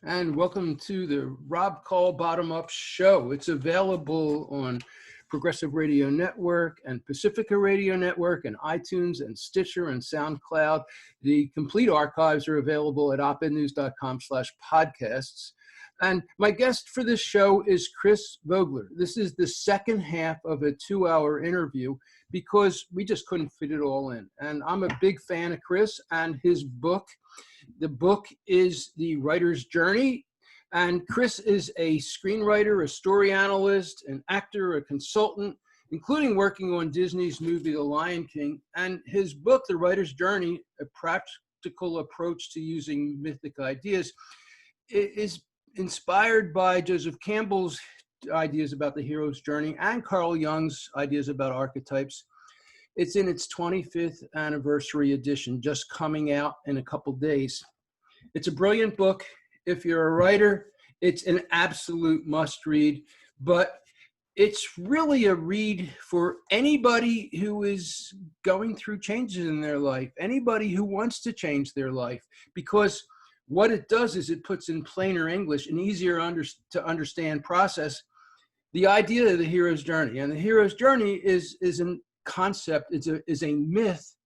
and welcome to the Rob Call Bottom Up Show. It's available on Progressive Radio Network and Pacifica Radio Network and iTunes and Stitcher and SoundCloud. The complete archives are available at opednews.com/podcasts. And my guest for this show is Chris Vogler. This is the second half of a 2-hour interview because we just couldn't fit it all in. And I'm a big fan of Chris and his book. The book is The Writer's Journey. And Chris is a screenwriter, a story analyst, an actor, a consultant, including working on Disney's movie The Lion King. And his book, The Writer's Journey, a practical approach to using mythic ideas, is inspired by Joseph Campbell's ideas about the hero's journey and Carl Jung's ideas about archetypes. It's in its 25th anniversary edition, just coming out in a couple days. It's a brilliant book. If you're a writer, it's an absolute must read, but it's really a read for anybody who is going through changes in their life, anybody who wants to change their life, because what it does is it puts in plainer English, an easier to understand process, the idea of the hero's journey. And the hero's journey is a concept, is a myth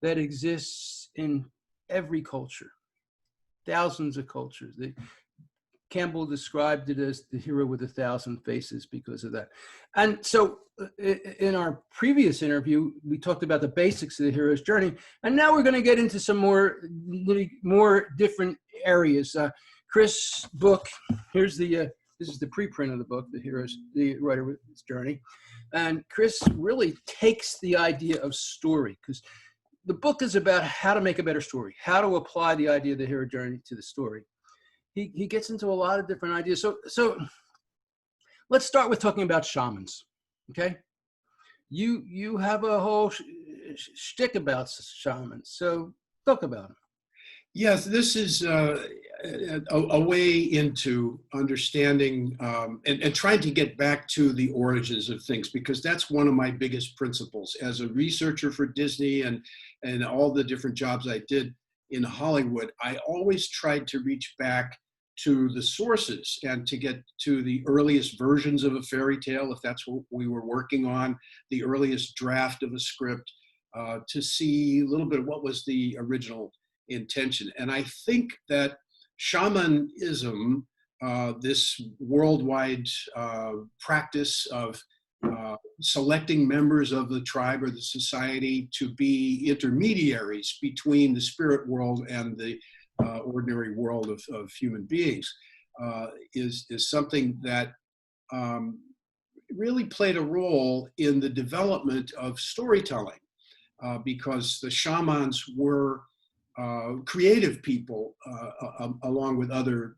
that exists in every culture, thousands of cultures. Campbell described it as the hero with 1,000 faces because of that. And so in our previous interview, we talked about the basics of the hero's journey. And now we're going to get into some more different areas. Chris' book, here's this is the preprint of the book, The Writer's Journey. And Chris really takes the idea of story, because the book is about how to make a better story, how to apply the idea of the hero journey to the story. He gets into a lot of different ideas. So let's start with talking about shamans, okay? You have a whole shtick about shamans, so talk about them. Yes, this is a way into understanding and trying to get back to the origins of things, because that's one of my biggest principles. As a researcher for Disney and all the different jobs I did in Hollywood, I always tried to reach back to the sources and to get to the earliest versions of a fairy tale, if that's what we were working on, the earliest draft of a script, to see a little bit of what was the original intention. And I think that shamanism, this worldwide practice of selecting members of the tribe or the society to be intermediaries between the spirit world and the ordinary world of human beings, is something that really played a role in the development of storytelling, because the shamans were creative people, along with other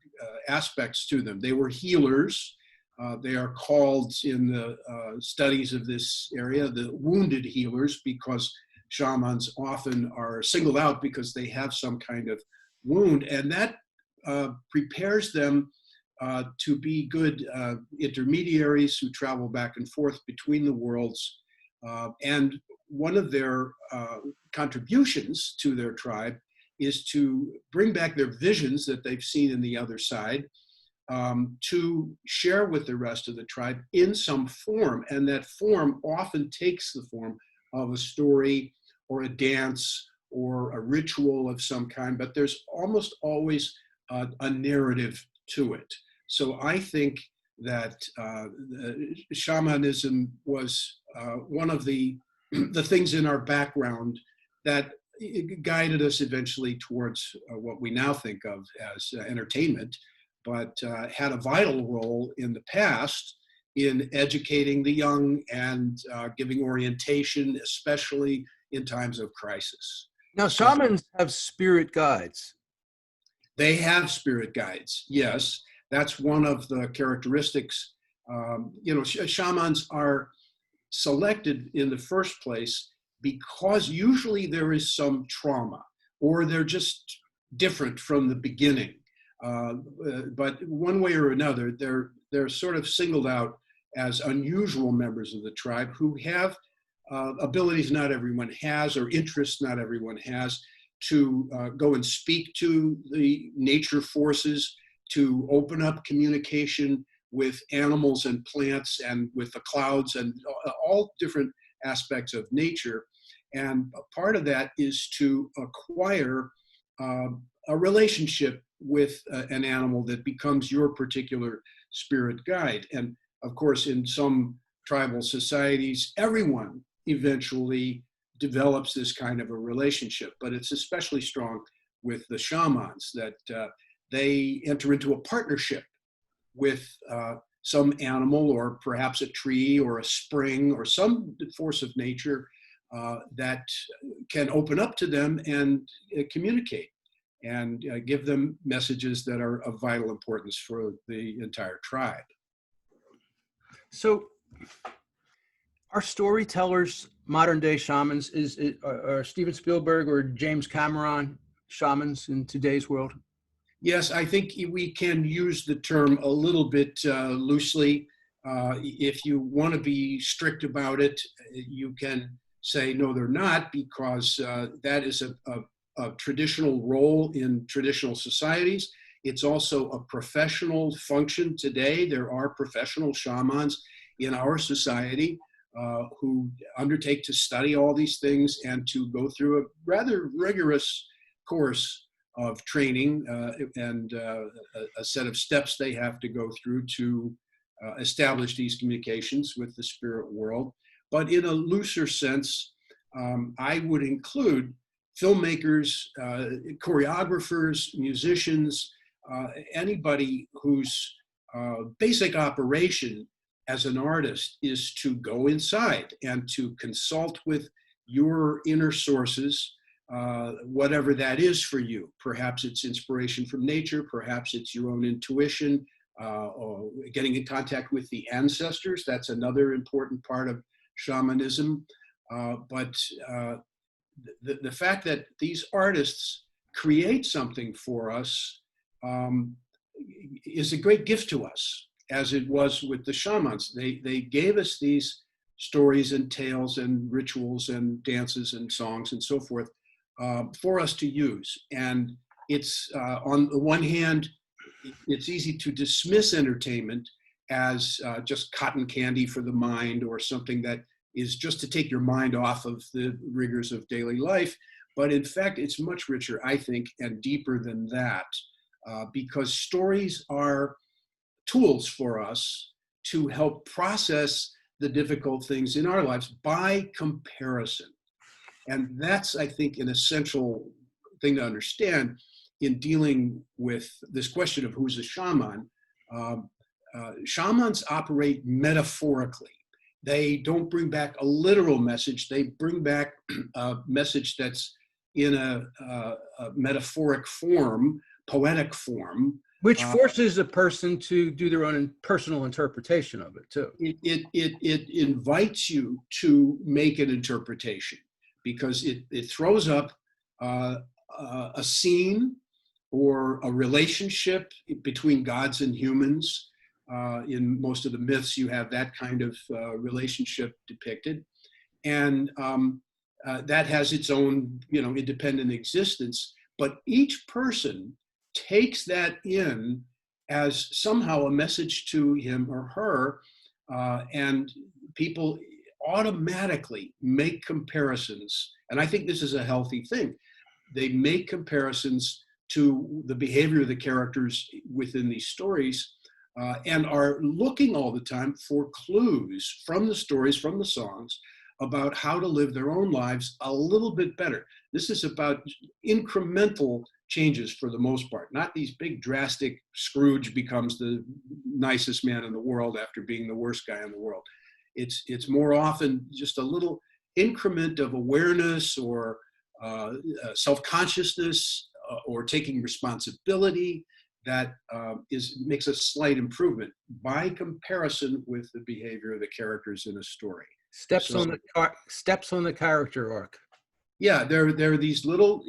aspects to them. They were healers. They are called in the studies of this area the wounded healers, because shamans often are singled out because they have some kind of wound, and that prepares them to be good intermediaries who travel back and forth between the worlds. And one of their contributions to their tribe is to bring back their visions that they've seen in the other side, to share with the rest of the tribe in some form. And that form often takes the form of a story or a dance or a ritual of some kind, but there's almost always a narrative to it. So I think that shamanism was one of the things in our background that guided us eventually towards what we now think of as entertainment, but had a vital role in the past in educating the young and giving orientation, especially in times of crisis. Now, shamans have spirit guides. They have spirit guides, yes. That's one of the characteristics. Shamans are selected in the first place because usually there is some trauma, or they're just different from the beginning. But one way or another, they're sort of singled out as unusual members of the tribe who have abilities not everyone has, or interests not everyone has, to go and speak to the nature forces, to open up communication with animals and plants and with the clouds and all different aspects of nature. And a part of that is to acquire a relationship with an animal that becomes your particular spirit guide. And of course, in some tribal societies, everyone eventually develops this kind of a relationship, but it's especially strong with the shamans that they enter into a partnership with some animal or perhaps a tree or a spring or some force of nature that can open up to them and communicate and give them messages that are of vital importance for the entire tribe. So are storytellers modern day shamans? Are Steven Spielberg or James Cameron shamans in today's world? Yes, I think we can use the term a little bit loosely. If you want to be strict about it, you can say, no, they're not, because that is a traditional role in traditional societies. It's also a professional function today. There are professional shamans in our society who undertake to study all these things and to go through a rather rigorous course of training and a set of steps they have to go through to establish these communications with the spirit world. But in a looser sense, I would include filmmakers, choreographers, musicians, anybody whose basic operation as an artist is to go inside and to consult with your inner sources, whatever that is for you. Perhaps it's inspiration from nature, perhaps it's your own intuition, or getting in contact with the ancestors. That's another important part of shamanism. But the fact that these artists create something for us is a great gift to us, as it was with the shamans. They gave us these stories and tales and rituals and dances and songs and so forth for us to use. And it's, on the one hand, it's easy to dismiss entertainment as just cotton candy for the mind or something that is just to take your mind off of the rigors of daily life. But in fact, it's much richer, I think, and deeper than that, because stories are tools for us to help process the difficult things in our lives by comparison. And that's, I think, an essential thing to understand in dealing with this question of who's a shaman. Shamans operate metaphorically. They don't bring back a literal message. They bring back a message that's in a metaphoric form, poetic form. Which forces a person to do their own personal interpretation of it, too. It invites you to make an interpretation, because it throws up a scene or a relationship between gods and humans. In most of the myths, you have that kind of relationship depicted. And that has its own, independent existence. But each person takes that in as somehow a message to him or her, and people automatically make comparisons. And I think this is a healthy thing. They make comparisons to the behavior of the characters within these stories, and are looking all the time for clues from the stories, from the songs, about how to live their own lives a little bit better. This is about incremental changes for the most part, not these big drastic Scrooge becomes the nicest man in the world after being the worst guy in the world. It's more often just a little increment of awareness or self-consciousness or taking responsibility that makes a slight improvement by comparison with the behavior of the characters in a story. Steps on the character arc. Yeah, there are these little,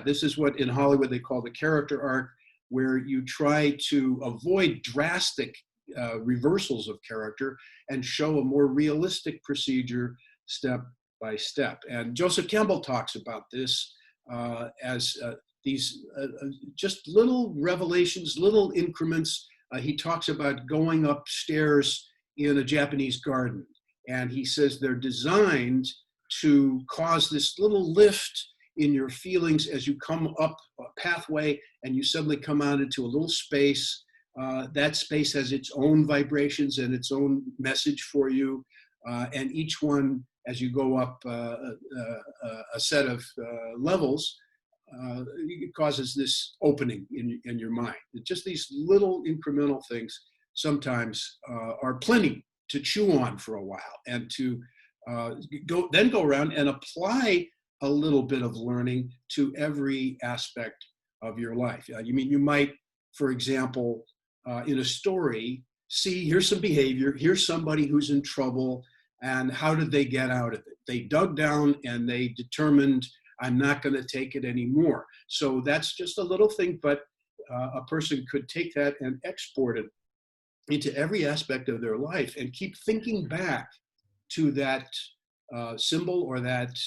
this is what in Hollywood they call the character arc, where you try to avoid drastic reversals of character and show a more realistic procedure step by step. And Joseph Campbell talks about this as these just little revelations, little increments. He talks about going upstairs in a Japanese garden, and he says they're designed to cause this little lift in your feelings as you come up a pathway and you suddenly come out into a little space. That space has its own vibrations and its own message for you. And each one, as you go up a set of levels, it causes this opening in your mind. Just these little incremental things sometimes are plenty to chew on for a while, and to go around and apply a little bit of learning to every aspect of your life. You might, for example, in a story, see, here's some behavior, here's somebody who's in trouble, and how did they get out of it? They dug down and they determined, I'm not going to take it anymore. So that's just a little thing, but a person could take that and export it into every aspect of their life and keep thinking back to that symbol or that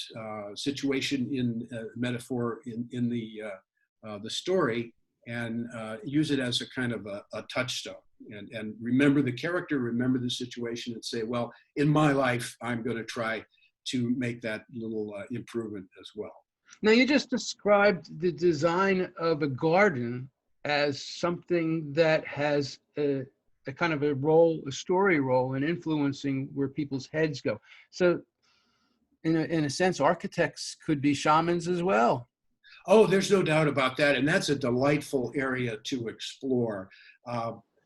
situation in metaphor in the story, and use it as a kind of a touchstone, and remember the character, remember the situation, and say, well, in my life, I'm going to try to make that little improvement as well. Now, you just described the design of a garden as something that has a kind of a role, a story role in influencing where people's heads go. So in a sense, architects could be shamans as well. Oh, there's no doubt about that. And that's a delightful area to explore.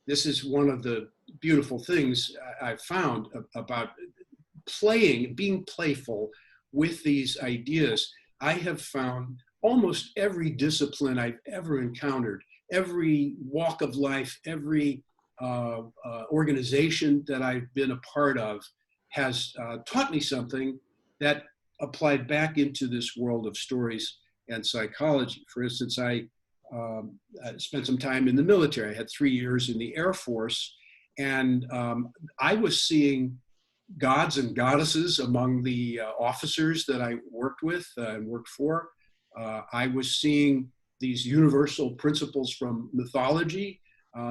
This is one of the beautiful things I've found about being playful with these ideas. I have found almost every discipline I've ever encountered, every walk of life, every organization that I've been a part of has taught me something that applied back into this world of stories and psychology. For instance, I spent some time in the military. I had 3 years in the Air Force, and I was seeing gods and goddesses among the officers that I worked with and worked for. I was seeing these universal principles from mythology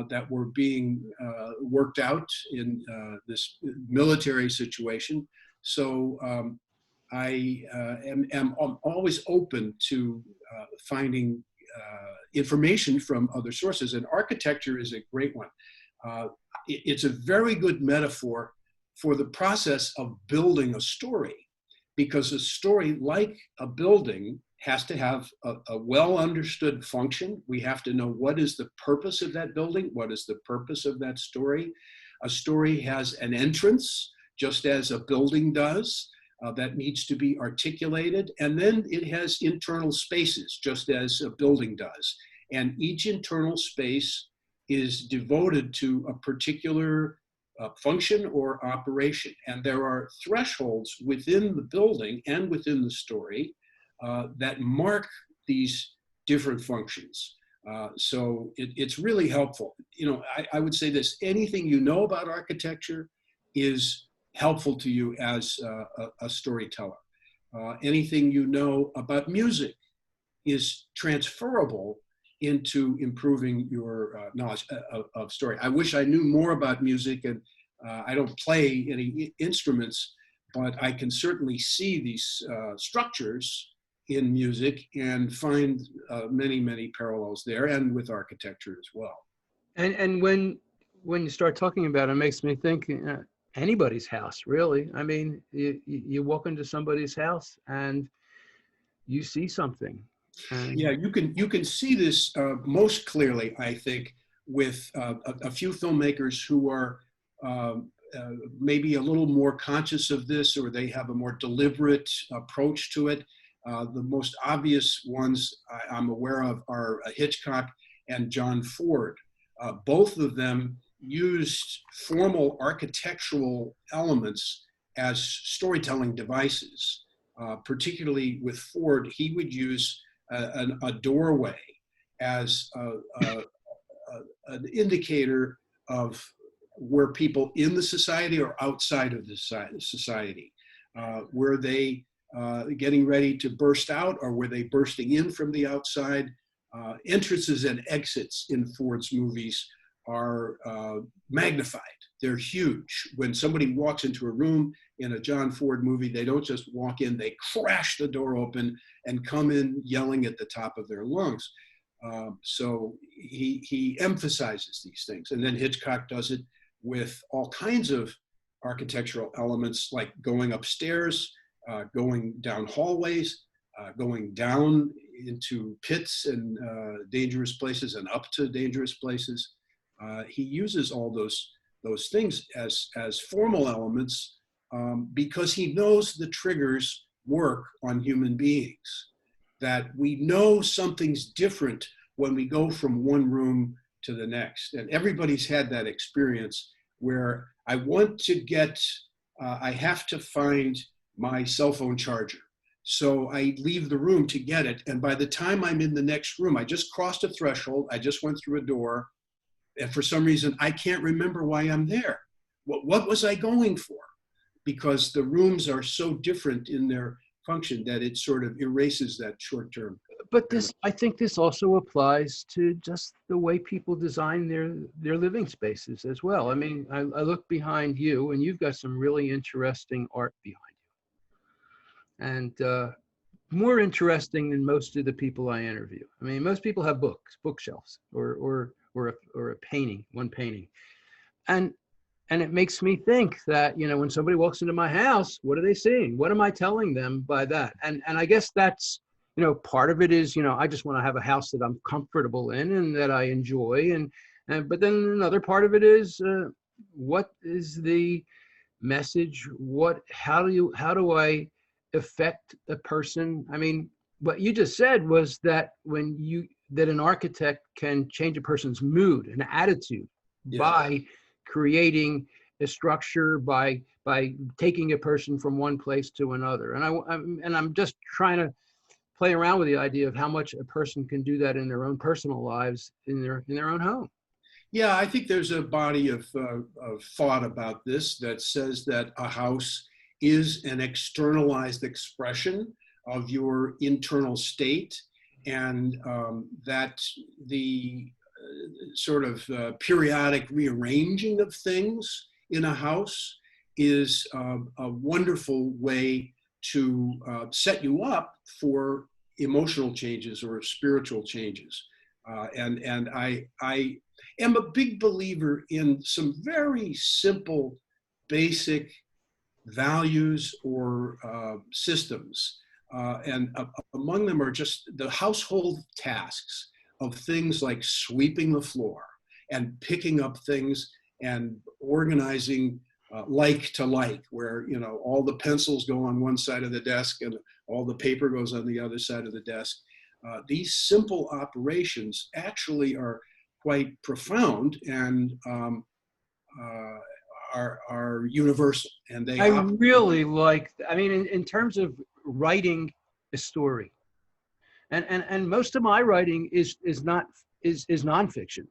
that were being worked out in this military situation. So I am always open to finding information from other sources, and architecture is a great one. It's a very good metaphor for the process of building a story, because a story, like a building, has to have a well understood function. We have to know what is the purpose of that building, what is the purpose of that story. A story has an entrance, just as a building does. That needs to be articulated, and then it has internal spaces, just as a building does. And each internal space is devoted to a particular function or operation. And there are thresholds within the building and within the story that mark these different functions. So it's really helpful. I would say this: anything you know about architecture is helpful to you as a storyteller. Anything you know about music is transferable into improving your knowledge of story. I wish I knew more about music, and I don't play any instruments, but I can certainly see these structures in music and find many, many parallels there, and with architecture as well. And when you start talking about it, it makes me think, anybody's house, really. I mean, you walk into somebody's house and you see something. Yeah, you can see this most clearly, I think, with a few filmmakers who are maybe a little more conscious of this, or they have a more deliberate approach to it. The most obvious ones I'm aware of are Hitchcock and John Ford. Both of them used formal architectural elements as storytelling devices. Particularly with Ford, he would use a doorway as an indicator of where people in the society or outside of the society. Were they getting ready to burst out, or were they bursting in from the outside? entrances and exits in Ford's movies are magnified. They're huge. When somebody walks into a room in a John Ford movie, they don't just walk in, they crash the door open and come in yelling at the top of their lungs. So he emphasizes these things. And then Hitchcock does it with all kinds of architectural elements, like going upstairs, going down hallways, going down into pits and dangerous places and up to dangerous places. He uses all those things as formal elements because he knows the triggers work on human beings, that we know something's different when we go from one room to the next. And everybody's had that experience where I want to get, I have to find my cell phone charger. So I leave the room to get it. And by the time I'm in the next room, I just crossed a threshold, I just went through a door, and for some reason, I can't remember why I'm there. What was I going for? Because the rooms are so different in their function that it sort of erases that short-term. But this, I think this also applies to just the way people design their living spaces as well. I mean, I look behind you and you've got some really interesting art behind you. And more interesting than most of the people I interview. I mean, most people have bookshelves or a painting, one painting. And it makes me think that, you know, when somebody walks into my house, what are they seeing? What am I telling them by that? And I guess that's, you know, part of it is, you know, I just want to have a house that I'm comfortable in and that I enjoy. But then another part of it is, what is the message? How do I affect a person? I mean, what you just said was that that an architect can change a person's mood and attitude by creating a structure, by taking a person from one place to another. And I'm just trying to play around with the idea of how much a person can do that in their own personal lives, in their own home. Yeah, I think there's a body of thought about this that says that a house is an externalized expression of your internal state, and that the sort of periodic rearranging of things in a house is a wonderful way to set you up for emotional changes or spiritual changes. And I am a big believer in some very simple, basic values or systems. And among them are just the household tasks of things like sweeping the floor and picking up things and organizing like to like, where, you know, all the pencils go on one side of the desk and all the paper goes on the other side of the desk. These simple operations actually are quite profound and are universal. And they really like, I mean, in terms of writing a story, and most of my writing is nonfiction,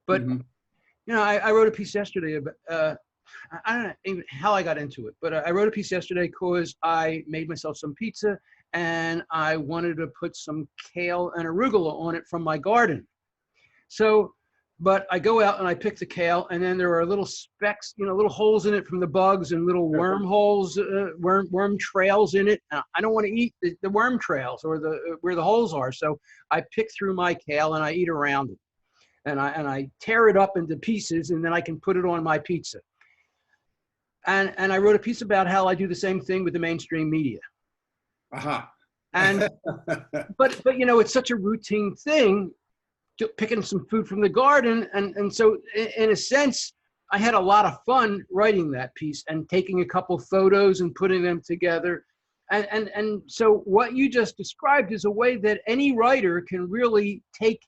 but you know, I wrote a piece yesterday about I don't know even how I got into it, but I wrote a piece yesterday because I made myself some pizza and I wanted to put some kale and arugula on it from my garden. So, but I go out and I pick the kale, and then there are little specks, you know, little holes in it from the bugs and little worm holes, worm trails in it. I don't want to eat the worm trails or where the holes are. So I pick through my kale and I eat around it, and I tear it up into pieces, and then I can put it on my pizza. And I wrote a piece about how I do the same thing with the mainstream media. And but you know, it's such a routine thing, picking some food from the garden, and so in a sense I had a lot of fun writing that piece and taking a couple photos and putting them together, and so what you just described is a way that any writer can really take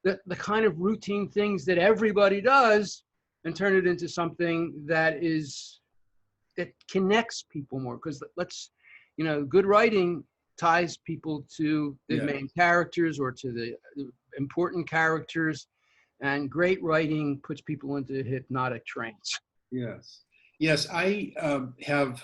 the kind of routine things that everybody does and turn it into something that connects people more, because you know, good writing ties people to the main characters or to the important characters, and great writing puts people into hypnotic trance. Yes. I have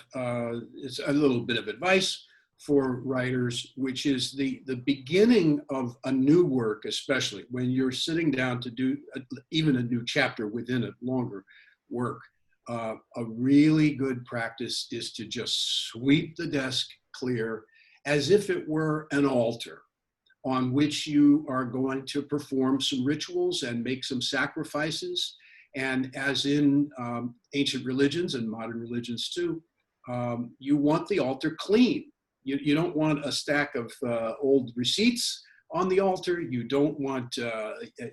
it's a little bit of advice for writers, which is the beginning of a new work, especially when you're sitting down to do even a new chapter within a longer work. A really good practice is to just sweep the desk clear as if it were an altar on which you are going to perform some rituals and make some sacrifices. And as in ancient religions and modern religions too, you want the altar clean. You don't want a stack of old receipts on the altar. You don't want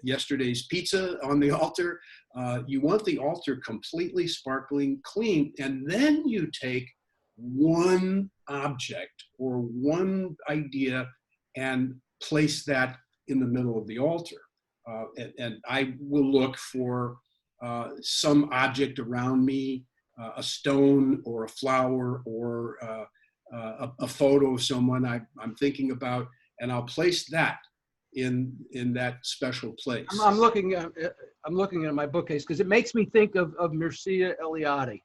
yesterday's pizza on the altar. You want the altar completely sparkling clean. And then you take one object or one idea and place that in the middle of the altar. And I will look for some object around me, a stone or a flower or a photo of someone I'm thinking about, and I'll place that in that special place. I'm looking at my bookcase because it makes me think of Mircea Eliade.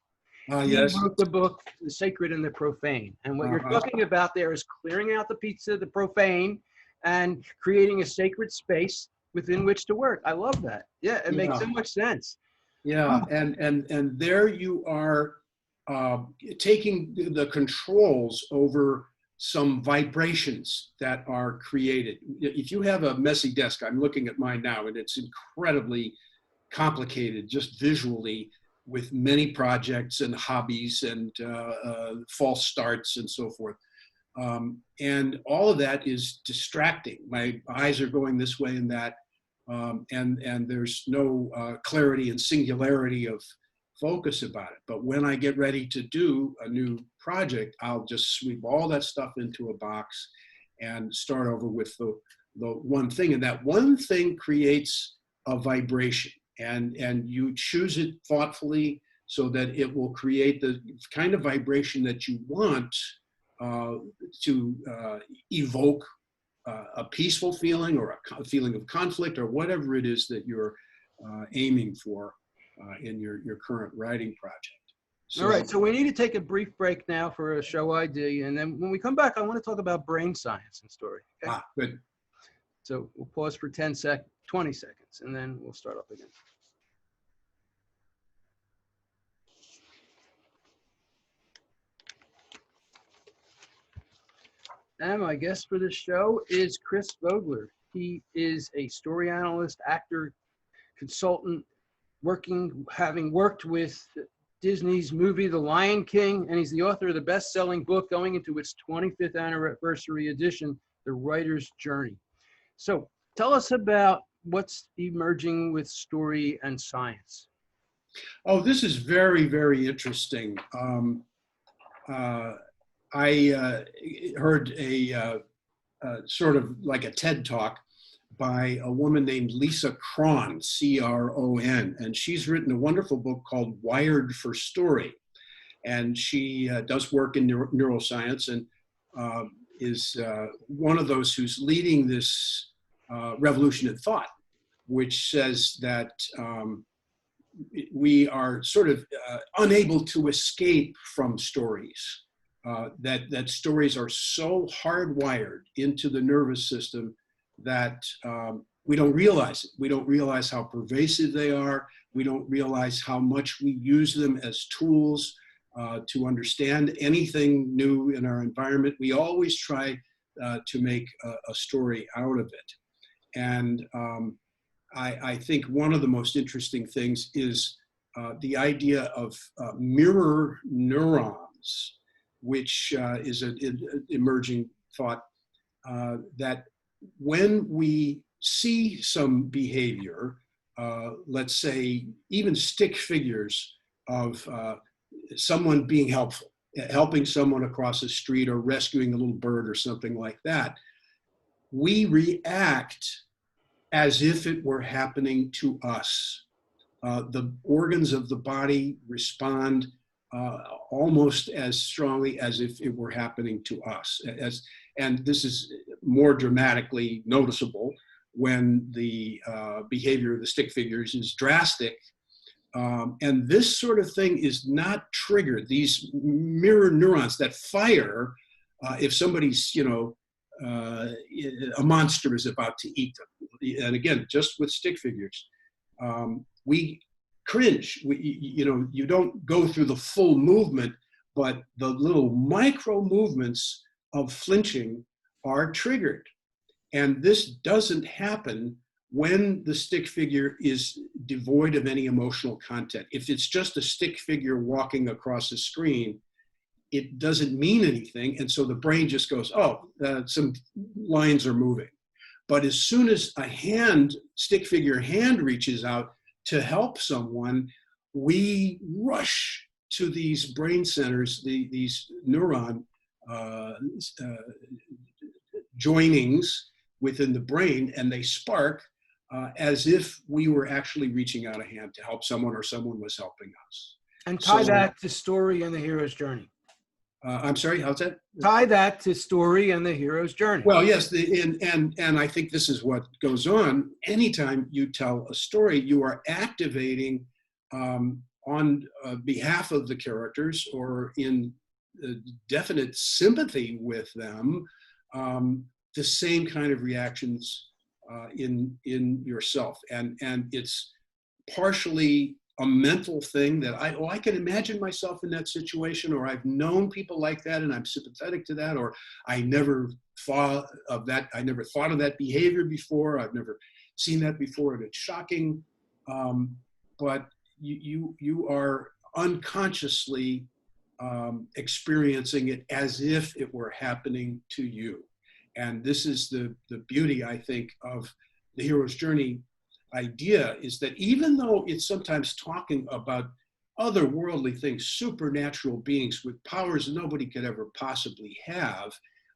Yes. He wrote the book The Sacred and the Profane, and what you're talking about there is clearing out the pizza, the profane, and creating a sacred space within which to work. I love that. Yeah, it makes so much sense. Yeah, and there you are taking the controls over some vibrations that are created. If you have a messy desk, I'm looking at mine now, and it's incredibly complicated just visually with many projects and hobbies and false starts and so forth. And all of that is distracting. My eyes are going this way and that, and there's no clarity and singularity of focus about it. But when I get ready to do a new project, I'll just sweep all that stuff into a box and start over with the one thing. And that one thing creates a vibration, and you choose it thoughtfully so that it will create the kind of vibration that you want to evoke a peaceful feeling or a feeling of conflict or whatever it is that you're aiming for in your current writing project. So, all right, so we need to take a brief break now for a show ID, and then when we come back, I want to talk about brain science and story. Okay? Good. So we'll pause for 20 seconds, and then we'll start up again. And my guest for this show is Chris Vogler. He is a story analyst, actor, consultant, having worked with Disney's movie The Lion King, and he's the author of the best-selling book going into its 25th anniversary edition, The Writer's Journey. So tell us about what's emerging with story and science. Oh, this is very, very interesting. I heard a sort of like a TED Talk by a woman named Lisa Cron, C-R-O-N, and she's written a wonderful book called Wired for Story. And she does work in neuroscience and is one of those who's leading this revolution in thought, which says that we are sort of unable to escape from stories. That stories are so hardwired into the nervous system that we don't realize it. We don't realize how pervasive they are. We don't realize how much we use them as tools to understand anything new in our environment. We always try to make a story out of it. And I think one of the most interesting things is the idea of mirror neurons, which is an emerging thought that when we see some behavior, let's say even stick figures of someone being helpful, helping someone across the street or rescuing a little bird or something like that, we react as if it were happening to us. The organs of the body respond almost as strongly as if it were happening to us. And this is more dramatically noticeable when the behavior of the stick figures is drastic. And this sort of thing is not triggered. These mirror neurons that fire if somebody's, a monster is about to eat them. And again, just with stick figures, we cringe. You don't go through the full movement, but the little micro movements of flinching are triggered. And this doesn't happen when the stick figure is devoid of any emotional content. If it's just a stick figure walking across a screen, it doesn't mean anything. And so the brain just goes, some lines are moving. But as soon as a stick figure hand reaches out to help someone, we rush to these brain centers, these neuron joinings within the brain, and they spark as if we were actually reaching out a hand to help someone or someone was helping us. And tie that to story and the hero's journey. I'm sorry, how's that? Tie that to story and the hero's journey. Well, yes, and I think this is what goes on. Anytime you tell a story, you are activating on behalf of the characters or in definite sympathy with them, the same kind of reactions in yourself. And it's partially a mental thing that I can imagine myself in that situation, or I've known people like that and I'm sympathetic to that, or I never thought of that. I never thought of that behavior before. I've never seen that before, and it's shocking. But you are unconsciously experiencing it as if it were happening to you. And this is the beauty, I think, of the hero's journey idea, is that even though it's sometimes talking about otherworldly things, supernatural beings with powers nobody could ever possibly have,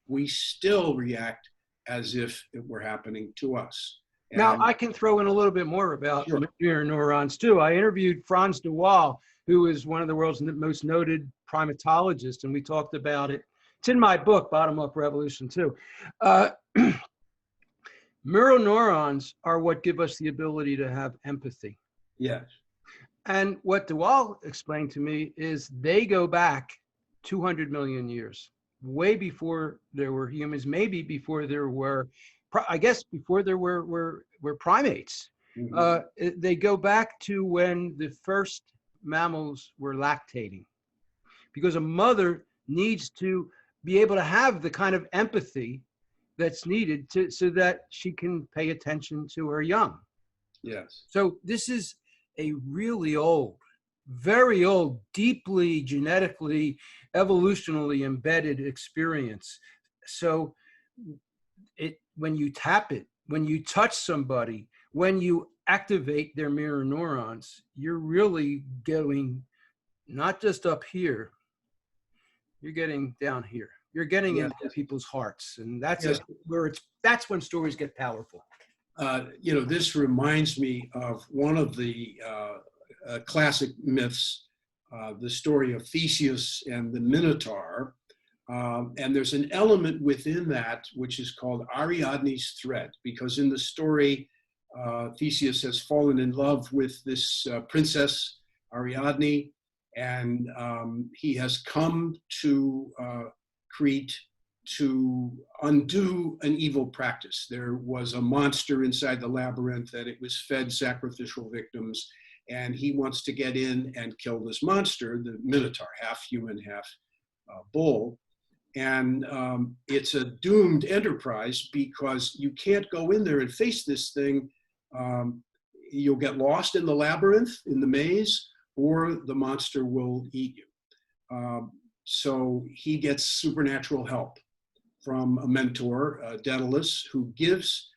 we still react as if it were happening to us. And now, I can throw in a little bit more about Sure. mirror neurons too. I interviewed Franz de Waal, who is one of the world's most noted primatologists, and we talked about it. It's in my book, Bottom Up Revolution, too. Mirror neurons are what give us the ability to have empathy. Yes. And what de Waal explained to me is they go back 200 million years, way before there were humans, maybe before there were, I guess before there were primates. Mm-hmm. They go back to when the first mammals were lactating, because a mother needs to be able to have the kind of empathy that's needed so that she can pay attention to her young. Yes. So this is a really old, very old, deeply genetically, evolutionally embedded experience. So when you tap it, when you touch somebody, when you activate their mirror neurons, you're really going not just up here, you're getting down here. You're getting into people's hearts, and that's that's when stories get powerful. This reminds me of one of the classic myths, the story of Theseus and the Minotaur. And there's an element within that which is called Ariadne's thread, because in the story, Theseus has fallen in love with this princess, Ariadne, and he has come to Crete to undo an evil practice. There was a monster inside the labyrinth, that it was fed sacrificial victims, and he wants to get in and kill this monster, the Minotaur, half human, half bull. And it's a doomed enterprise, because you can't go in there and face this thing. You'll get lost in the labyrinth, in the maze, or the monster will eat you. So he gets supernatural help from a mentor, Daedalus, who gives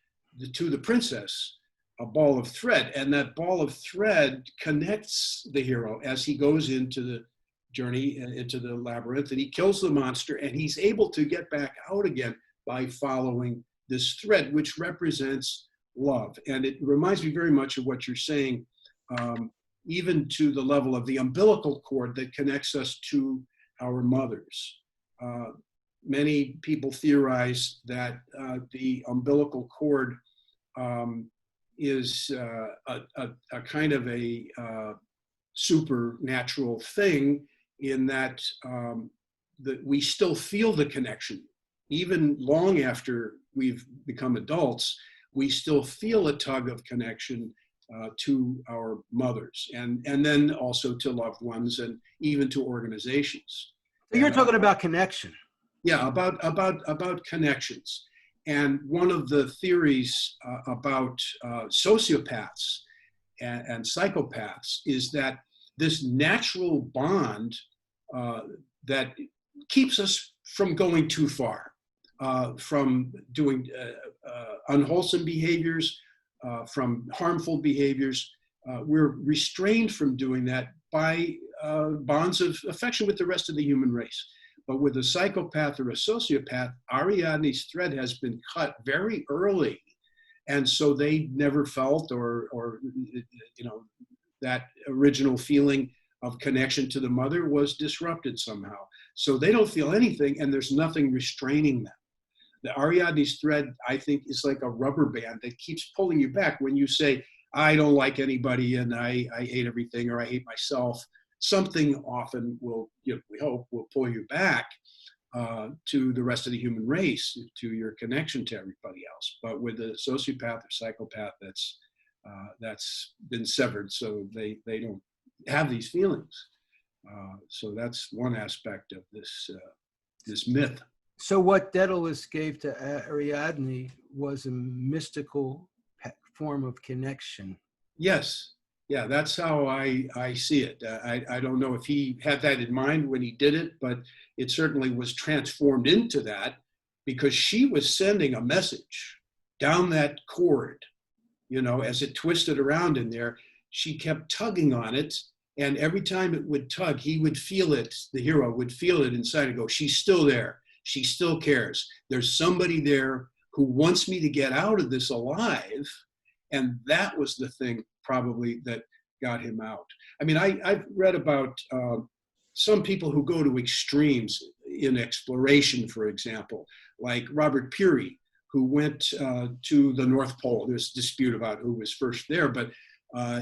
to the princess a ball of thread. And that ball of thread connects the hero as he goes into the journey, into the labyrinth, and he kills the monster, and he's able to get back out again by following this thread, which represents love. And it reminds me very much of what you're saying, even to the level of the umbilical cord that connects us to our mothers. Many people theorize that the umbilical cord is a kind of a supernatural thing, in that we still feel the connection. Even long after we've become adults, we still feel a tug of connection to our mothers, and then also to loved ones, and even to organizations. So you're talking about connection. Yeah, about connections. And one of the theories about sociopaths and psychopaths is that this natural bond that keeps us from going too far, from doing unwholesome behaviors, from harmful behaviors. We're restrained from doing that by bonds of affection with the rest of the human race. But with a psychopath or a sociopath, Ariadne's thread has been cut very early. And so they never felt or that original feeling of connection to the mother was disrupted somehow. So they don't feel anything, and there's nothing restraining them. The Ariadne's thread, I think, is like a rubber band that keeps pulling you back. When you say, I don't like anybody and I hate everything, or I hate myself, something often will, we hope, will pull you back to the rest of the human race, to your connection to everybody else. But with a sociopath or psychopath, that's been severed, so they don't have these feelings. So that's one aspect of this myth. So what Daedalus gave to Ariadne was a mystical form of connection. Yes. Yeah, that's how I see it. I don't know if he had that in mind when he did it, but it certainly was transformed into that, because she was sending a message down that cord, as it twisted around in there. She kept tugging on it, and every time it would tug, he would feel it, the hero would feel it inside and go, she's still there. She still cares. There's somebody there who wants me to get out of this alive. And that was the thing probably that got him out. I mean, I've read about some people who go to extremes in exploration, for example, like Robert Peary, who went to the North Pole. There's dispute about who was first there, but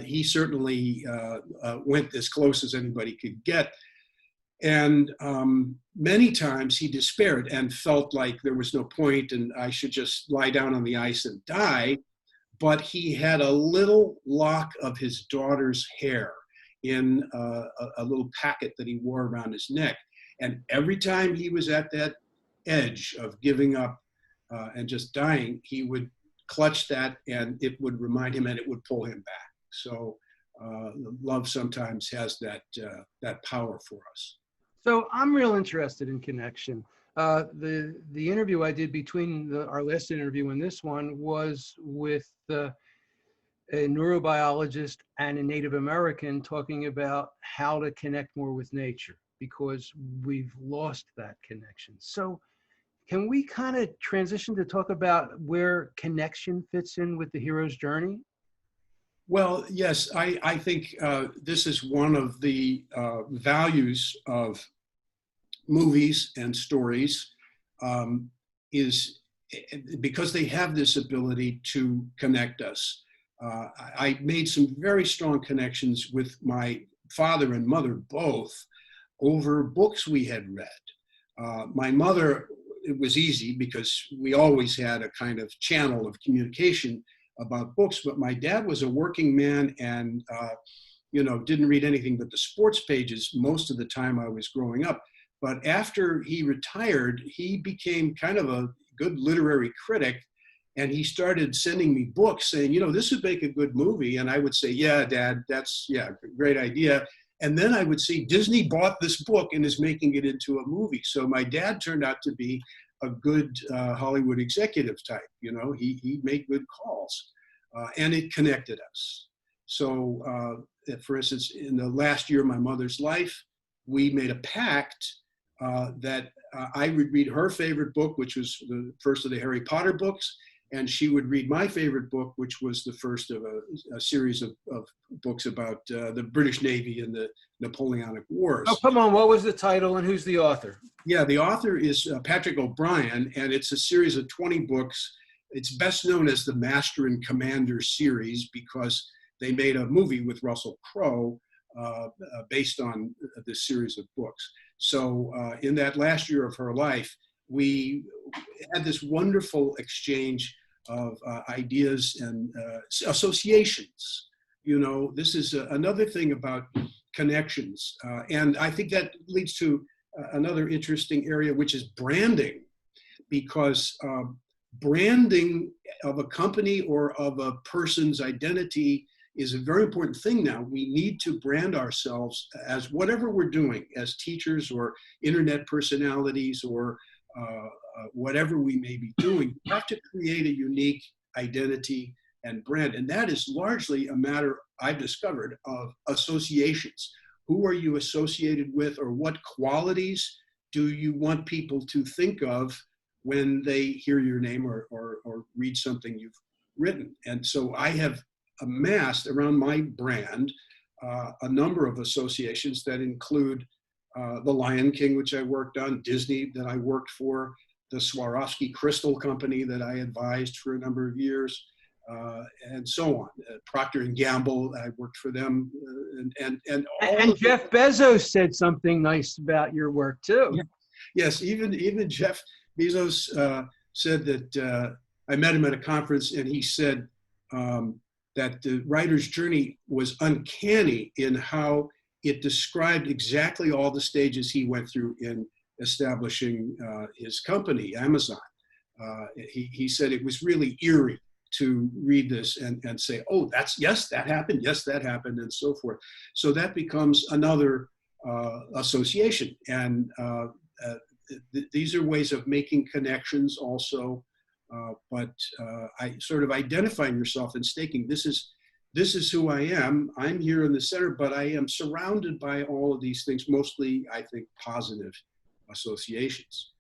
he certainly went as close as anybody could get. And many times he despaired and felt like there was no point and I should just lie down on the ice and die. But he had a little lock of his daughter's hair in a little packet that he wore around his neck. And every time he was at that edge of giving up and just dying, he would clutch that, and it would remind him, and it would pull him back. So love sometimes has that power for us. So I'm real interested in connection. The interview I did between our last interview and this one was with a neurobiologist and a Native American talking about how to connect more with nature, because we've lost that connection. So can we kind of transition to talk about where connection fits in with the hero's journey? Well, yes, I think this is one of the values of movies and stories, is because they have this ability to connect us. I made some very strong connections with my father and mother both over books we had read. My mother, it was easy because we always had a kind of channel of communication about books, but my dad was a working man and didn't read anything but the sports pages most of the time I was growing up. But after he retired, he became kind of a good literary critic, and he started sending me books saying, this would make a good movie. And I would say, yeah, Dad, that's great idea. And then I would see Disney bought this book and is making it into a movie. So my dad turned out to be a good Hollywood executive type. He made good calls, and it connected us. So for instance, in the last year of my mother's life, we made a pact that I would read her favorite book, which was the first of the Harry Potter books, and she would read my favorite book, which was the first of a series of books about the British Navy and the Napoleonic Wars. Oh, come on. What was the title and who's the author? Yeah, the author is Patrick O'Brien, and it's a series of 20 books. It's best known as the Master and Commander series because they made a movie with Russell Crowe based on this series of books. So in that last year of her life, we had this wonderful exchange of ideas and associations. You know, this is another thing about connections. And I think that leads to another interesting area, which is branding, because branding of a company or of a person's identity is a very important thing now. We need to brand ourselves as whatever we're doing as teachers or internet personalities or whatever we may be doing. We have to create a unique identity and brand. And that is largely a matter, I've discovered, of associations. Who are you associated with, or what qualities do you want people to think of when they hear your name or read something you've written? And so I have amassed around my brand a number of associations that include the Lion King, which I worked on, Disney that I worked for, the Swarovski Crystal Company that I advised for a number of years, and so on. Procter & Gamble, I worked for them. And Jeff Bezos said something nice about your work too. Yeah. Yes, even Jeff Bezos said that I met him at a conference, and he said that the writer's journey was uncanny in how it described exactly all the stages he went through in establishing his company, Amazon. He said it was really eerie to read this and say, oh, yes, that happened, and so forth. So that becomes another association. And these are ways of making connections also, but I sort of identifying yourself and staking, this is who I am. I'm here in the center, but I am surrounded by all of these things, mostly, I think, positive associations.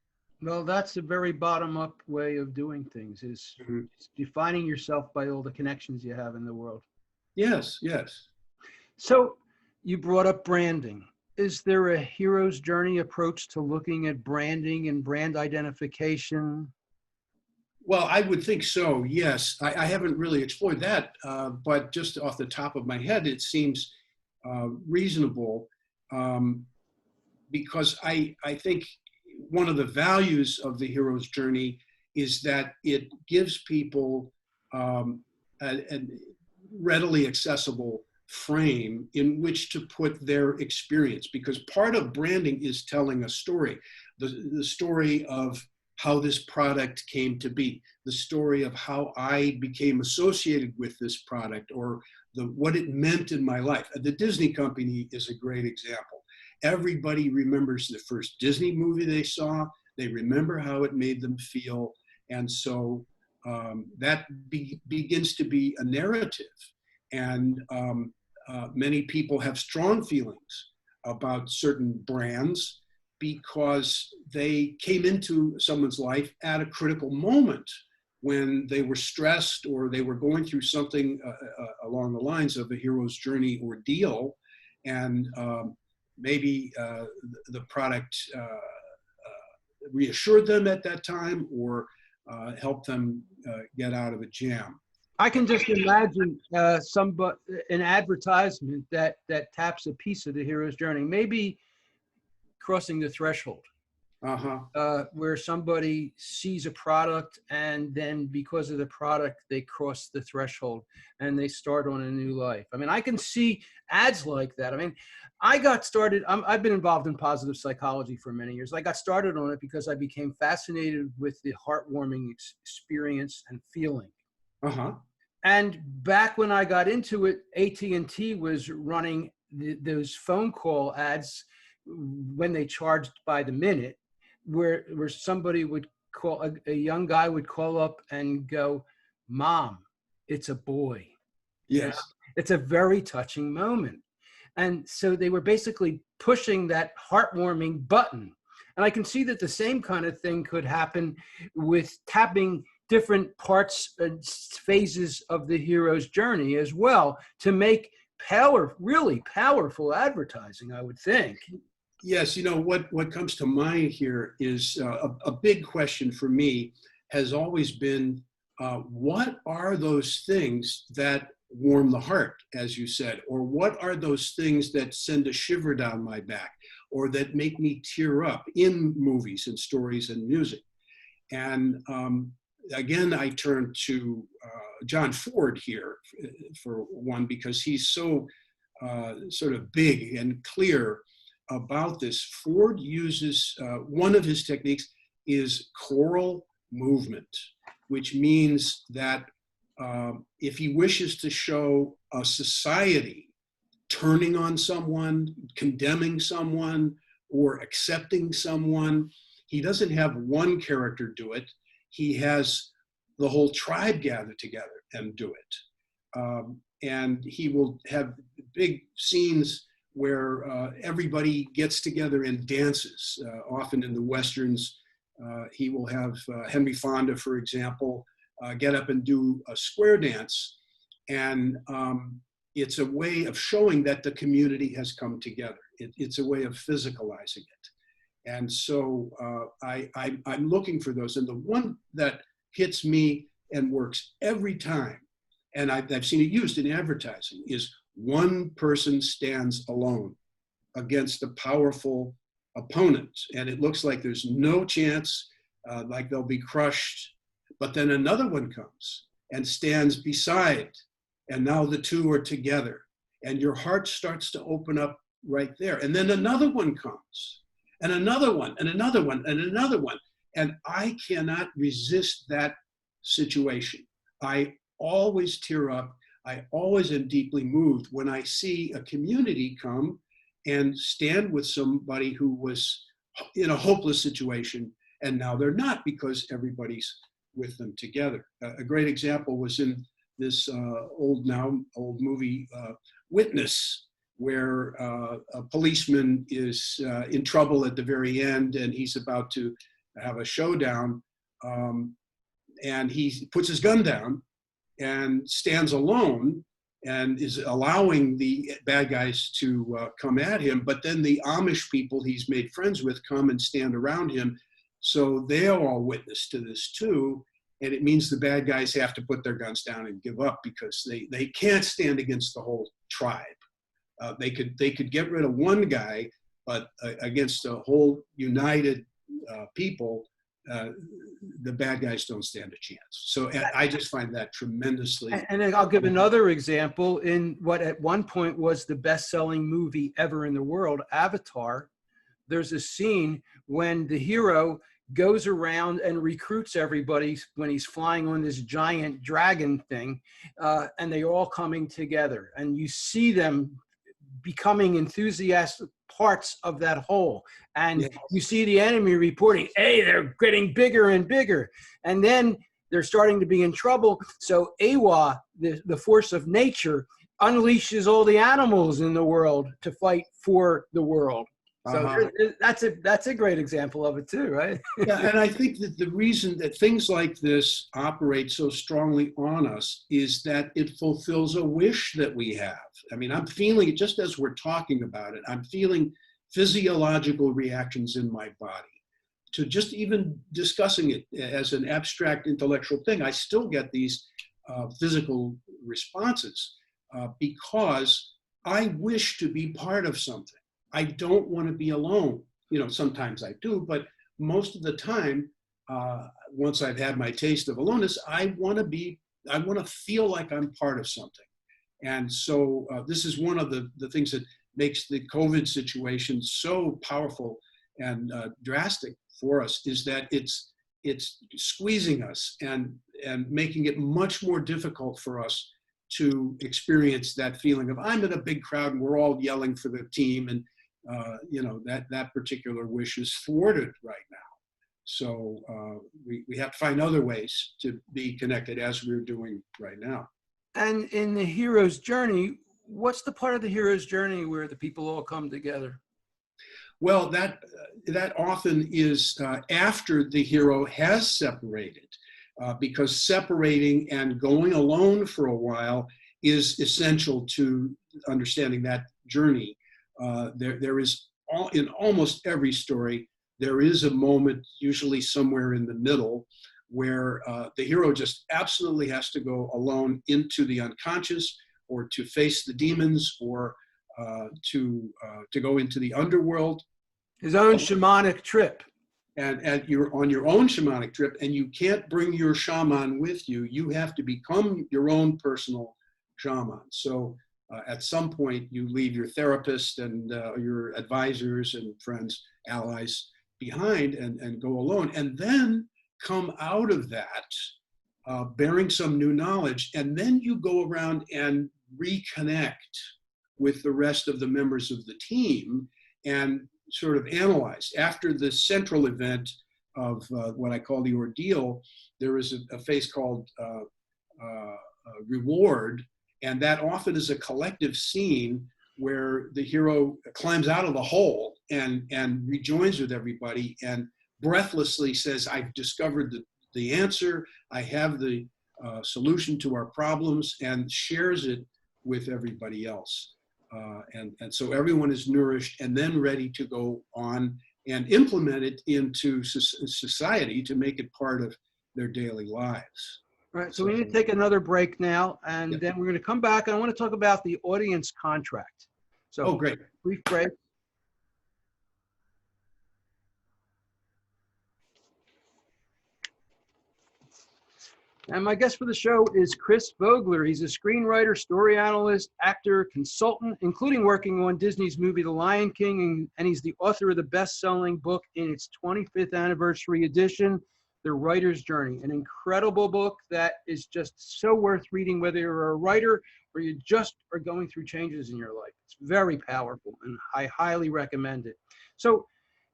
Well, that's a very bottom-up way of doing things, is defining yourself by all the connections you have in the world. Yes, yes. So you brought up branding. Is there a hero's journey approach to looking at branding and brand identification? Well, I would think so, yes. I haven't really explored that, but just off the top of my head, it seems reasonable, because I think one of the values of the hero's journey is that it gives people a readily accessible frame in which to put their experience, because part of branding is telling a story, the story of how this product came to be, the story of how I became associated with this product, or what it meant in my life. The Disney company is a great example. Everybody remembers the first Disney movie they saw. They remember how it made them feel. And so that begins to be a narrative. And many people have strong feelings about certain brands because they came into someone's life at a critical moment when they were stressed or they were going through something along the lines of a hero's journey ordeal. And maybe the product reassured them at that time or helped them get out of a jam. I can just imagine an advertisement that taps a piece of the hero's journey, maybe crossing the threshold, where somebody sees a product and then because of the product, they cross the threshold and they start on a new life. I mean, I can see ads like that. I mean, I got started, I've been involved in positive psychology for many years. I got started on it because I became fascinated with the heartwarming experience and feeling. And back when I got into it, AT&T was running those phone call ads when they charged by the minute, where somebody would call, a young guy would call up and go, "Mom, it's a boy." Yes. You know? It's a very touching moment. And so they were basically pushing that heartwarming button. And I can see that the same kind of thing could happen with tapping different parts and phases of the hero's journey as well to make really powerful advertising, I would think. Yes, you know, what comes to mind here is a big question for me has always been, what are those things that warm the heart, as you said? Or what are those things that send a shiver down my back or that make me tear up in movies and stories and music? And again, I turn to John Ford here for one, because he's so sort of big and clear about this. Ford uses, one of his techniques is choral movement, which means that if he wishes to show a society turning on someone, condemning someone, or accepting someone, he doesn't have one character do it. He has the whole tribe gather together and do it. And he will have big scenes where everybody gets together and dances. Often in the Westerns, he will have Henry Fonda, for example, get up and do a square dance. And it's a way of showing that the community has come together. It's a way of physicalizing it. And so I'm looking for those. And the one that hits me and works every time, and I've seen it used in advertising, is one person stands alone against a powerful opponent. And it looks like there's no chance, like they'll be crushed. But then another one comes and stands beside, and now the two are together. And your heart starts to open up right there. And then another one comes, and another one, and another one, and another one. And I cannot resist that situation. I always tear up. I always am deeply moved when I see a community come and stand with somebody who was in a hopeless situation, and now they're not, because everybody's with them together. A great example was in this old movie, Witness, where a policeman is in trouble at the very end, and he's about to have a showdown, and he puts his gun down and stands alone and is allowing the bad guys to come at him. But then the Amish people he's made friends with come and stand around him. So they're all witness to this too. And it means the bad guys have to put their guns down and give up, because they can't stand against the whole tribe. They could get rid of one guy, but against a whole united people, the bad guys don't stand a chance. So I just find that tremendously. And then I'll give another example in what at one point was the best-selling movie ever in the world, Avatar. There's a scene when the hero goes around and recruits everybody when he's flying on this giant dragon thing, and they're all coming together. And you see them becoming enthusiastic parts of that whole. And you see the enemy reporting, hey, they're getting bigger and bigger. And then they're starting to be in trouble. So Awa, the force of nature, unleashes all the animals in the world to fight for the world. So that's a great example of it too, right? Yeah, and I think that the reason that things like this operate so strongly on us is that it fulfills a wish that we have. I mean, I'm feeling it just as we're talking about it. I'm feeling physiological reactions in my body to just even discussing it as an abstract intellectual thing. I still get these physical responses because I wish to be part of something. I don't want to be alone. You know, sometimes I do, but most of the time, once I've had my taste of aloneness, I want to feel like I'm part of something. And so this is one of the things that makes the COVID situation so powerful and drastic for us, is that it's squeezing us and making it much more difficult for us to experience that feeling of I'm in a big crowd and we're all yelling for the team, and you know, that particular wish is thwarted right now. So we have to find other ways to be connected, as we're doing right now. And in the hero's journey, what's the part of the hero's journey where the people all come together? Well, that often is after the hero has separated, because separating and going alone for a while is essential to understanding that journey. There is, in almost every story, there is a moment, usually somewhere in the middle, where the hero just absolutely has to go alone into the unconscious, or to face the demons, or to go into the underworld. His own shamanic trip. And you're on your own shamanic trip, and you can't bring your shaman with you. You have to become your own personal shaman. So at some point, you leave your therapist and your advisors and friends, allies behind, and go alone. And then come out of that bearing some new knowledge. And then you go around and reconnect with the rest of the members of the team and sort of analyze. After the central event of what I call the ordeal, there is a phase called reward, and that often is a collective scene where the hero climbs out of the hole and rejoins with everybody and breathlessly says, I've discovered the answer, I have the solution to our problems, and shares it with everybody else. And so everyone is nourished and then ready to go on and implement it into society to make it part of their daily lives. All right, so we need to take another break now, and then we're going to come back, and I want to talk about the audience contract. So, great. Brief break. And my guest for the show is Chris Vogler. He's a screenwriter, story analyst, actor, consultant, including working on Disney's movie The Lion King, and he's the author of the best-selling book in its 25th anniversary edition, The Writer's Journey, an incredible book that is just so worth reading, whether you're a writer or you just are going through changes in your life. It's very powerful, and I highly recommend it. So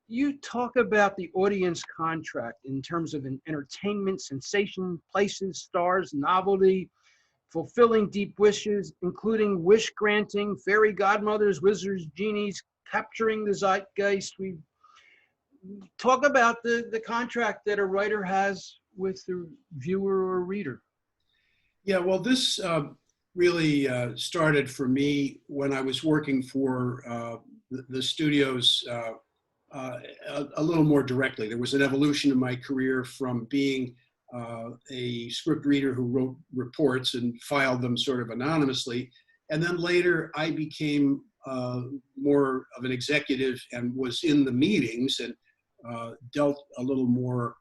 you talk about the audience contract in terms of an entertainment, sensation, places, stars, novelty, fulfilling deep wishes, including wish granting, fairy godmothers, wizards, genies, capturing the zeitgeist. We talk about the contract that a writer has with the viewer or reader. Yeah, well, this really started for me when I was working for the studios a little more directly. There was an evolution in my career from being a script reader who wrote reports and filed them sort of anonymously. And then later I became more of an executive and was in the meetings and dealt a little more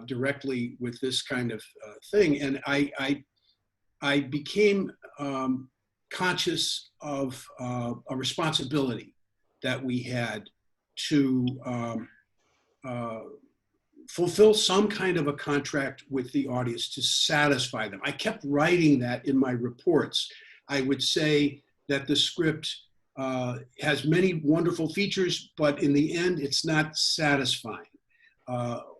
directly with this kind of thing. And I became conscious of a responsibility that we had to fulfill some kind of a contract with the audience to satisfy them. I kept writing that in my reports. I would say that the script has many wonderful features, but in the end, it's not satisfying,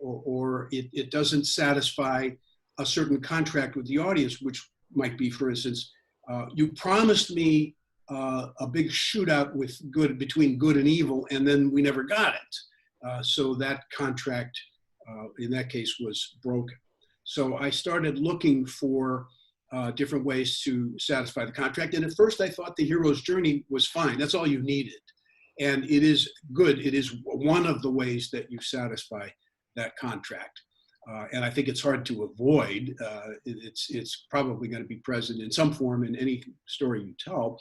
or it doesn't satisfy a certain contract with the audience, which might be, for instance, you promised me a big shootout between good and evil, and then we never got it. So that contract, in that case, was broken. So I started looking for different ways to satisfy the contract. And at first I thought the hero's journey was fine. That's all you needed. And it is good. It is one of the ways that you satisfy that contract. And I think it's hard to avoid. It's probably going to be present in some form in any story you tell.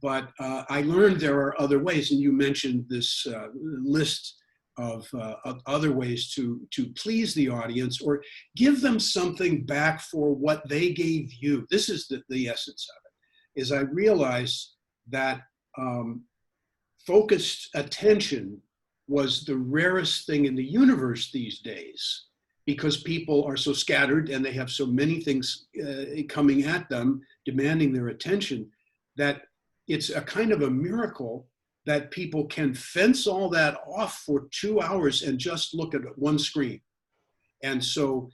But I learned there are other ways, and you mentioned this list of other ways to please the audience or give them something back for what they gave you. This is the essence of it, is I realized that focused attention was the rarest thing in the universe these days, because people are so scattered and they have so many things coming at them, demanding their attention, that it's a kind of a miracle that people can fence all that off for 2 hours and just look at one screen. And so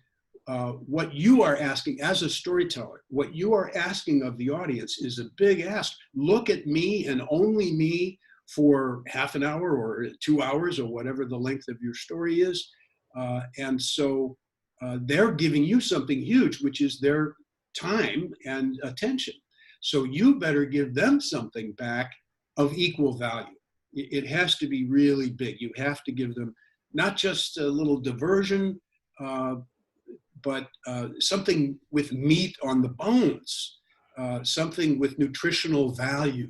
what you are asking as a storyteller, what you are asking of the audience is a big ask. Look at me and only me for half an hour or 2 hours or whatever the length of your story is. And so they're giving you something huge, which is their time and attention. So you better give them something back of equal value. It has to be really big. You have to give them not just a little diversion, but something with meat on the bones, something with nutritional value.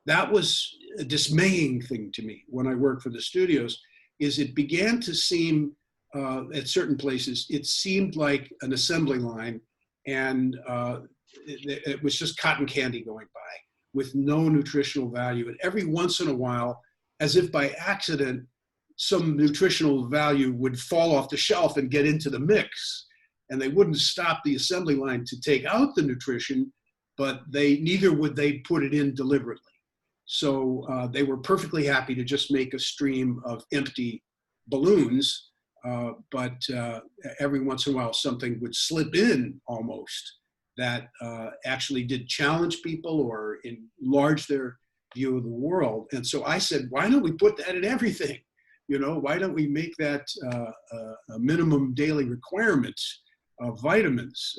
That was a dismaying thing to me when I worked for the studios, is it began to seem, at certain places, it seemed like an assembly line, and it was just cotton candy going by with no nutritional value. And every once in a while, as if by accident, some nutritional value would fall off the shelf and get into the mix. And they wouldn't stop the assembly line to take out the nutrition, but neither would they put it in deliberately. So they were perfectly happy to just make a stream of empty balloons, but every once in a while something would slip in almost that actually did challenge people or enlarge their view of the world. And so I said, why don't we put that in everything? Why don't we make that a minimum daily requirement of vitamins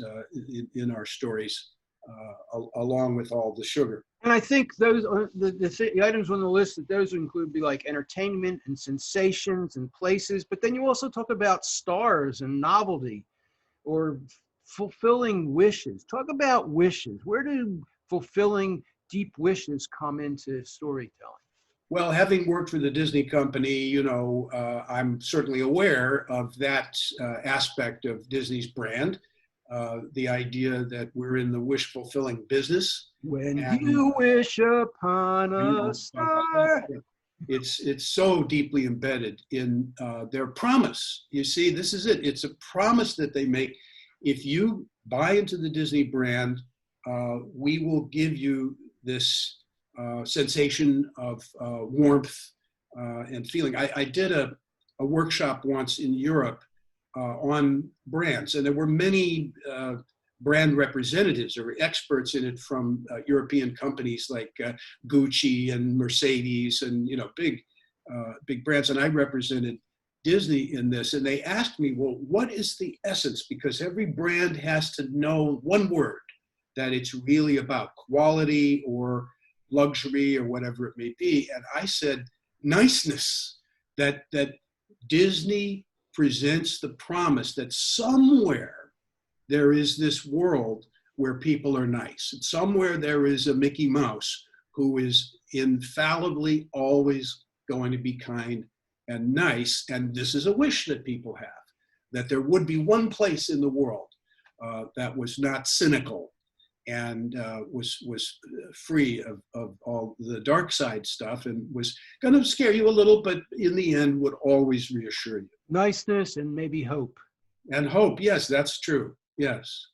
in our stories, along with all the sugar. And I think those are the items on the list, that those include be like entertainment and sensations and places, but then you also talk about stars and novelty or fulfilling wishes. Talk about wishes. Where do fulfilling deep wishes come into storytelling? Well, having worked for the Disney company, I'm certainly aware of that aspect of Disney's brand. The idea that we're in the wish-fulfilling business. When you wish upon a star. It's so deeply embedded in their promise. You see, this is it. It's a promise that they make. If you buy into the Disney brand, we will give you this sensation of warmth and feeling. I did a workshop once in Europe on brands, and there were many brand representatives or experts in it from European companies like Gucci and Mercedes and big brands, and I represented Disney in this, and they asked me, well, what is the essence? Because every brand has to know one word that it's really about, quality or luxury or whatever it may be. And I said niceness, that Disney presents the promise that somewhere there is this world where people are nice. And somewhere there is a Mickey Mouse who is infallibly always going to be kind and nice. And this is a wish that people have, that there would be one place in the world that was not cynical and was free of all the dark side stuff, and was going to scare you a little, but in the end would always reassure you. Niceness and maybe hope. And hope, yes, that's true. Yes.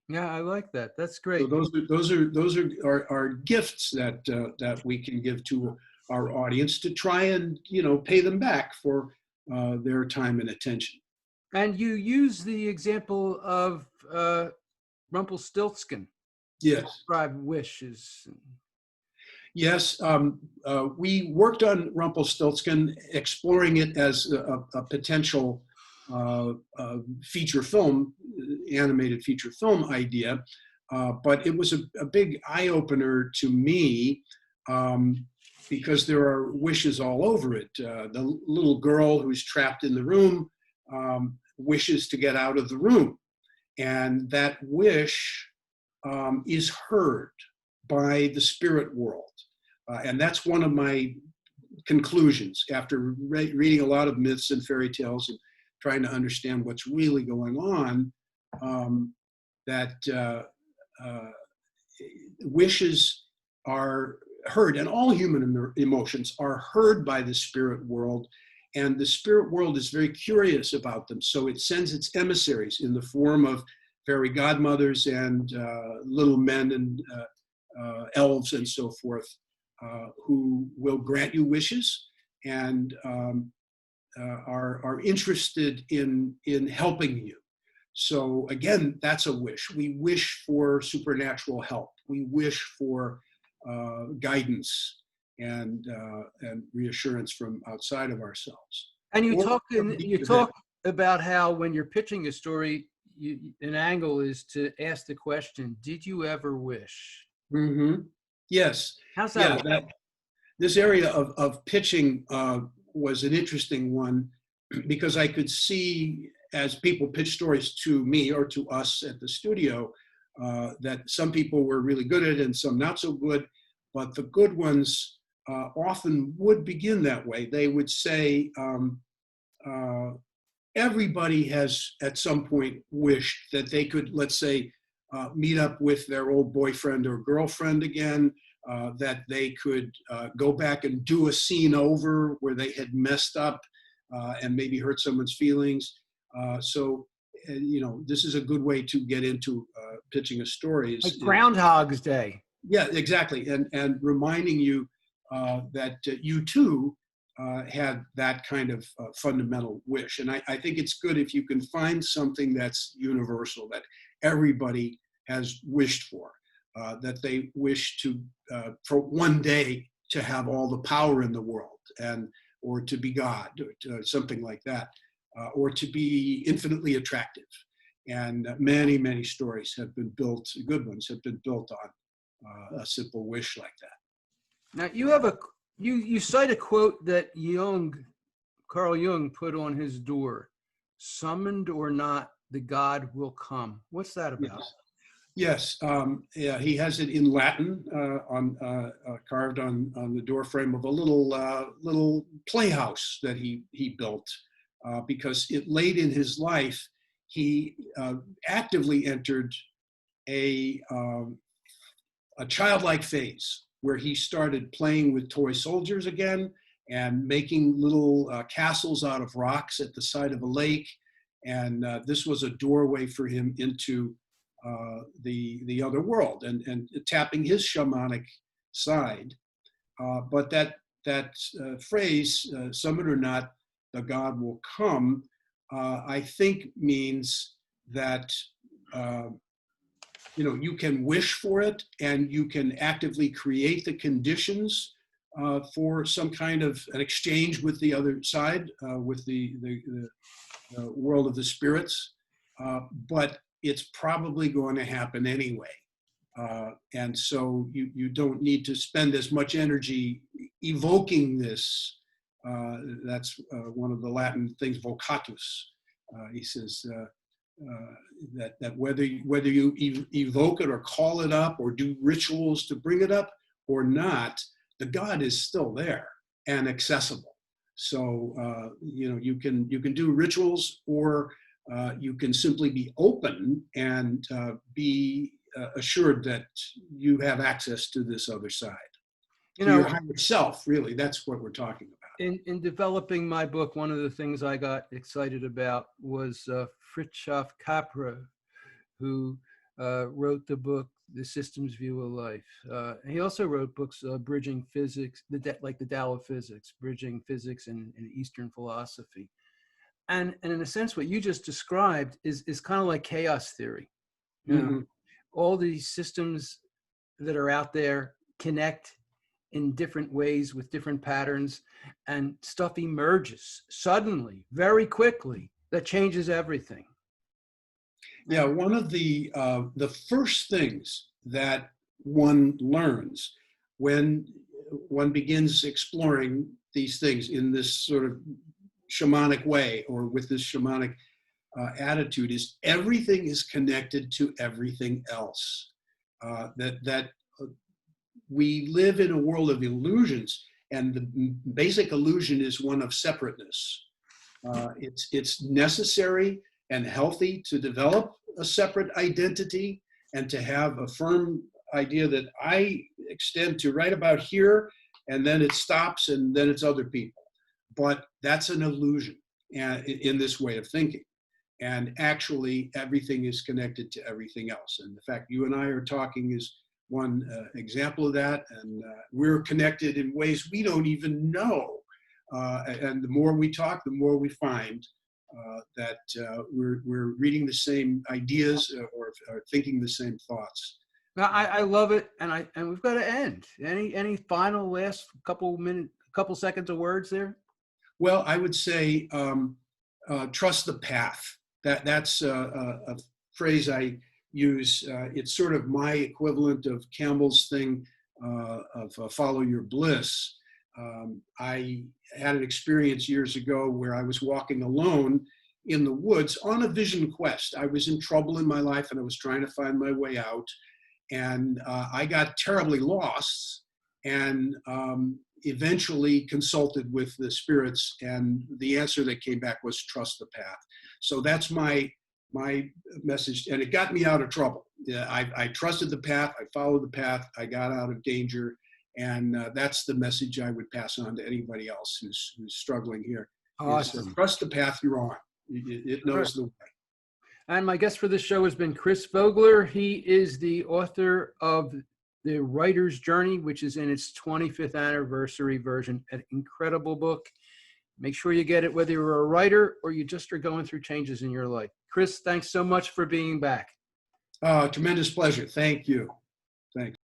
Yeah, I like that. That's great. So those are gifts that we can give to our audience to try and pay them back for their time and attention. And you use the example of Rumpelstiltskin. Yes. Describe wishes. Yes, we worked on Rumpelstiltskin, exploring it as a potential feature film, animated feature film idea, but it was a big eye-opener to me because there are wishes all over it. The little girl who's trapped in the room wishes to get out of the room, and that wish is heard by the spirit world. And that's one of my conclusions after reading a lot of myths and fairy tales and trying to understand what's really going on, that wishes are heard, and all human emotions are heard by the spirit world, and the spirit world is very curious about them. So it sends its emissaries in the form of fairy godmothers and little men and elves and so forth, who will grant you wishes and are interested in helping you. So again, that's a wish. We wish for supernatural help. We wish for guidance and reassurance from outside of ourselves. And you talk about how when you're pitching a story, an angle is to ask the question, did you ever wish? Mm-hmm. Yes. How's that? Yeah, this area of pitching was an interesting one because I could see as people pitch stories to me or to us at the studio, that some people were really good at it and some not so good, but the good ones often would begin that way. They would say, everybody has at some point wished that they could, let's say, meet up with their old boyfriend or girlfriend again, that they could go back and do a scene over where they had messed up and maybe hurt someone's feelings. So, this is a good way to get into pitching a story. Like Groundhog's Day. Yeah, exactly. And reminding you that you too had that kind of fundamental wish. And I think it's good if you can find something that's universal, that everybody has wished for, that they wish to, for one day, to have all the power in the world, or to be God, or something like that, or to be infinitely attractive. And many, many stories have been built, good ones have been built on a simple wish like that. Now you have you cite a quote that Carl Jung put on his door: "Summoned or not, the God will come." What's that about? Yes. Yeah, he has it in Latin, carved on the door frame of a little playhouse that he built, because late in his life he actively entered a childlike phase where he started playing with toy soldiers again and making little castles out of rocks at the side of a lake. And this was a doorway for him into the other world and tapping his shamanic side. But that phrase, "summon or not, the God will come," I think means that you can wish for it, and you can actively create the conditions for some kind of an exchange with the other side, with the world of the spirits. But it's probably going to happen anyway. And so you don't need to spend as much energy evoking this. That's one of the Latin things, vocatus. He says that whether you evoke it or call it up or do rituals to bring it up or not, the God is still there and accessible. So you can do rituals, or you can simply be open and be assured that you have access to this other side. Your higher self, really, that's what we're talking about. In developing my book, one of the things I got excited about was Fritjof Capra, who wrote the book The Systems View of Life. He also wrote books bridging physics, like the Tao of Physics, bridging physics and Eastern philosophy. And in a sense, what you just described is kind of like chaos theory. Mm-hmm. All these systems that are out there connect in different ways with different patterns, and stuff emerges suddenly, very quickly, that changes everything. Yeah, one of the first things that one learns when one begins exploring these things in this sort of shamanic way, or with this shamanic attitude, is everything is connected to everything else. That we live in a world of illusions, and the basic illusion is one of separateness. It's necessary and healthy to develop a separate identity and to have a firm idea that I extend to right about here, and then it stops, and then it's other people. But that's an illusion in this way of thinking. And actually, everything is connected to everything else. And the fact you and I are talking is one example of that. And we're connected in ways we don't even know. And the more we talk, the more we find that we're reading the same ideas or thinking the same thoughts. Now, I love it, and we've got to end. Any final last couple seconds of words there? Well, I would say trust the path. That's a phrase I use. It's sort of my equivalent of Campbell's thing of follow your bliss. I had an experience years ago where I was walking alone in the woods on a vision quest. I was in trouble in my life and I was trying to find my way out. And I got terribly lost and eventually consulted with the spirits. And the answer that came back was trust the path. So that's my message. And it got me out of trouble. I trusted the path. I followed the path. I got out of danger. And that's the message I would pass on to anybody else who's struggling here. Awesome. Trust the path you're on. It knows the way. And my guest for this show has been Chris Vogler. He is the author of The Writer's Journey, which is in its 25th anniversary version. An incredible book. Make sure you get it, whether you're a writer or you just are going through changes in your life. Chris, thanks so much for being back. Tremendous pleasure. Thank you.